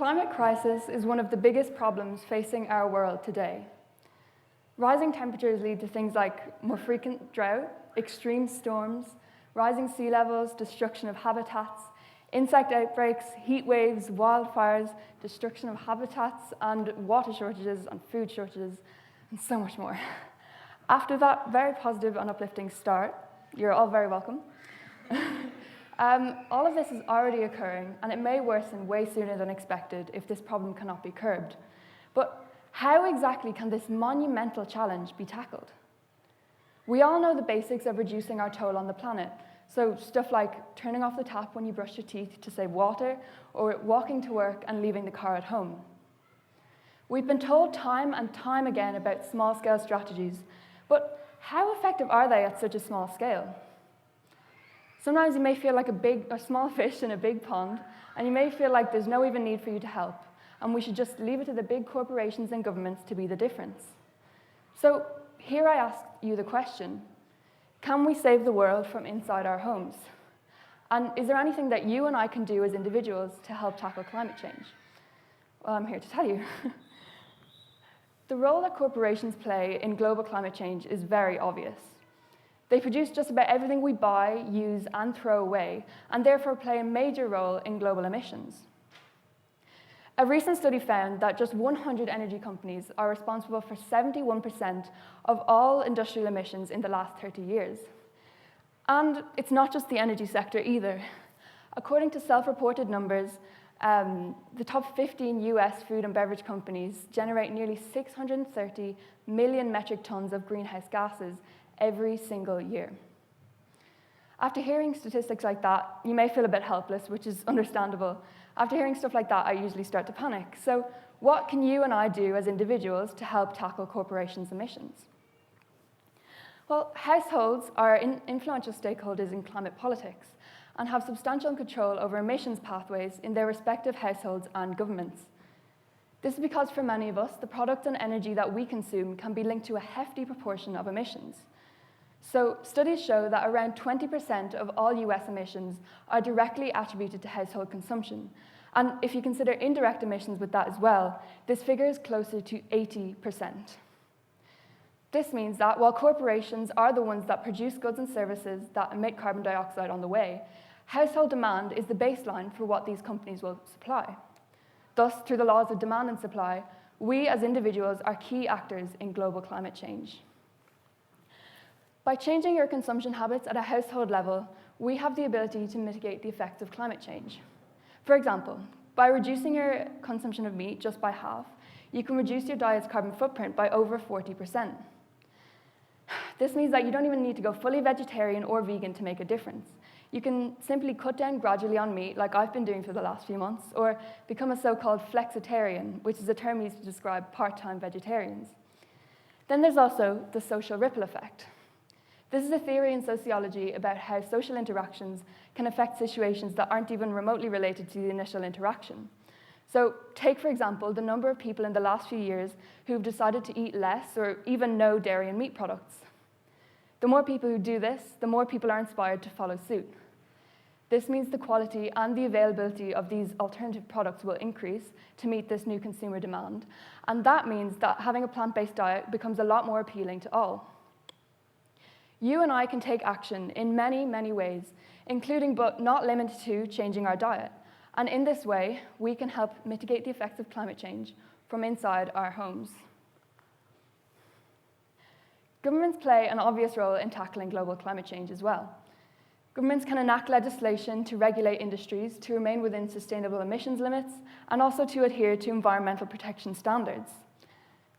climate crisis is one of the biggest problems facing our world today. Rising temperatures lead to things like more frequent drought, extreme storms, rising sea levels, destruction of habitats, insect outbreaks, heat waves, wildfires, destruction of habitats, and water shortages and food shortages, and so much more. After that very positive and uplifting start, you're all very welcome. All of this is already occurring, and it may worsen way sooner than expected if this problem cannot be curbed. But how exactly can this monumental challenge be tackled? We all know the basics of reducing our toll on the planet, so stuff like turning off the tap when you brush your teeth to save water, or walking to work and leaving the car at home. We've been told time and time again about small-scale strategies, but how effective are they at such a small scale? Sometimes you may feel like a small fish in a big pond, and you may feel like there's no even need for you to help, and we should just leave it to the big corporations and governments to be the difference. So here I ask you the question, can we save the world from inside our homes? And is there anything that you and I can do as individuals to help tackle climate change? Well, I'm here to tell you. The role that corporations play in global climate change is very obvious. They produce just about everything we buy, use, and throw away, and therefore play a major role in global emissions. A recent study found that just 100 energy companies are responsible for 71% of all industrial emissions in the last 30 years. And it's not just the energy sector either. According to self-reported numbers, the top 15 US food and beverage companies generate nearly 630 million metric tons of greenhouse gases every single year. After hearing statistics like that, you may feel a bit helpless, which is understandable. After hearing stuff like that, I usually start to panic. So what can you and I do as individuals to help tackle corporations' emissions? Well, households are influential stakeholders in climate politics and have substantial control over emissions pathways in their respective households and governments. This is because for many of us, the product and energy that we consume can be linked to a hefty proportion of emissions. So studies show that around 20% of all US emissions are directly attributed to household consumption. And if you consider indirect emissions with that as well, this figure is closer to 80%. This means that while corporations are the ones that produce goods and services that emit carbon dioxide on the way, household demand is the baseline for what these companies will supply. Thus, through the laws of demand and supply, we as individuals are key actors in global climate change. By changing your consumption habits at a household level, we have the ability to mitigate the effects of climate change. For example, by reducing your consumption of meat just by half, you can reduce your diet's carbon footprint by over 40%. This means that you don't even need to go fully vegetarian or vegan to make a difference. You can simply cut down gradually on meat, like I've been doing for the last few months, or become a so-called flexitarian, which is a term used to describe part-time vegetarians. Then there's also the social ripple effect. This is a theory in sociology about how social interactions can affect situations that aren't even remotely related to the initial interaction. So take, for example, the number of people in the last few years who've decided to eat less or even no dairy and meat products. The more people who do this, the more people are inspired to follow suit. This means the quality and the availability of these alternative products will increase to meet this new consumer demand. And that means that having a plant-based diet becomes a lot more appealing to all. You and I can take action in many, many ways, including but not limited to changing our diet. And in this way, we can help mitigate the effects of climate change from inside our homes. Governments play an obvious role in tackling global climate change as well. Governments can enact legislation to regulate industries to remain within sustainable emissions limits and also to adhere to environmental protection standards.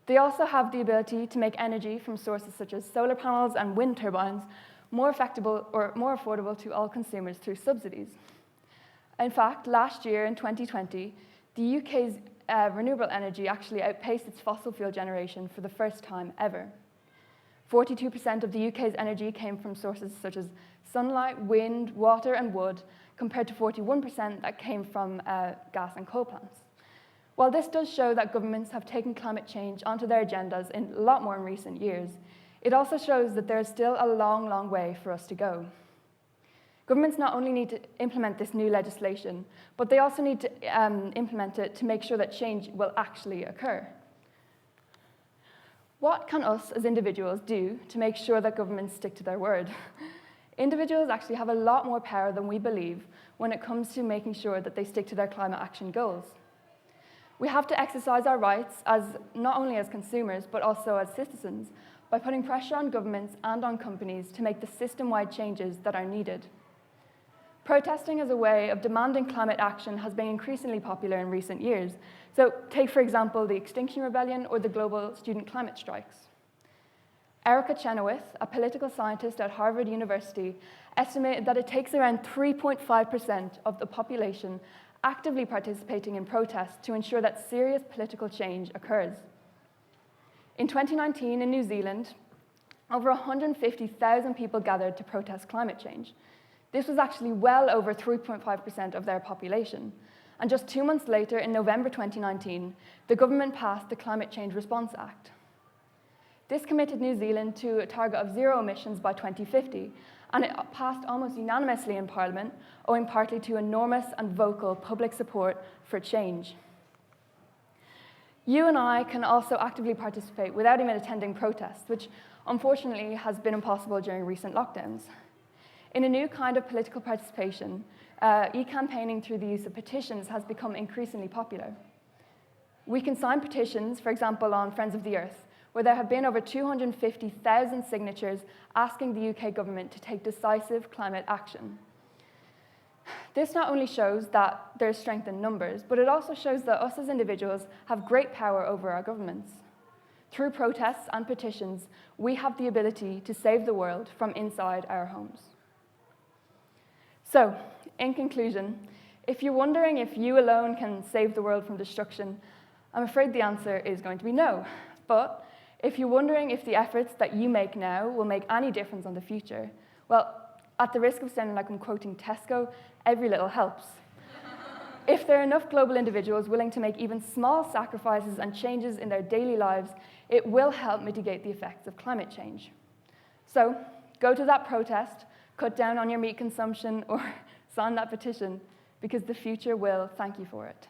They also have the ability to make energy from sources such as solar panels and wind turbines more affordable to all consumers through subsidies. In fact, last year in 2020, the UK's renewable energy actually outpaced its fossil fuel generation for the first time ever. 42% of the UK's energy came from sources such as sunlight, wind, water, and wood, compared to 41% that came from gas and coal plants. While this does show that governments have taken climate change onto their agendas a lot more in recent years, it also shows that there is still a long, long way for us to go. Governments not only need to implement this new legislation, but they also need to implement it to make sure that change will actually occur. What can us as individuals do to make sure that governments stick to their word? Individuals actually have a lot more power than we believe when it comes to making sure that they stick to their climate action goals. We have to exercise our rights not only as consumers, but also as citizens, by putting pressure on governments and on companies to make the system-wide changes that are needed. Protesting as a way of demanding climate action has been increasingly popular in recent years. So take, for example, the Extinction Rebellion or the global student climate strikes. Erica Chenoweth, a political scientist at Harvard University, estimated that it takes around 3.5% of the population actively participating in protests to ensure that serious political change occurs. In 2019 in New Zealand, over 150,000 people gathered to protest climate change. This was actually well over 3.5% of their population. And just 2 months later, in November 2019, the government passed the Climate Change Response Act. This committed New Zealand to a target of zero emissions by 2050, and it passed almost unanimously in Parliament, owing partly to enormous and vocal public support for change. You and I can also actively participate without even attending protests, which unfortunately has been impossible during recent lockdowns. In a new kind of political participation, e-campaigning through the use of petitions has become increasingly popular. We can sign petitions, for example, on Friends of the Earth, where there have been over 250,000 signatures asking the UK government to take decisive climate action. This not only shows that there's strength in numbers, but it also shows that us as individuals have great power over our governments. Through protests and petitions, we have the ability to save the world from inside our homes. So, in conclusion, if you're wondering if you alone can save the world from destruction, I'm afraid the answer is going to be no. But if you're wondering if the efforts that you make now will make any difference on the future, well, at the risk of sounding like I'm quoting Tesco, every little helps. If there are enough global individuals willing to make even small sacrifices and changes in their daily lives, it will help mitigate the effects of climate change. So, go to that protest, cut down on your meat consumption, or sign that petition, because the future will thank you for it.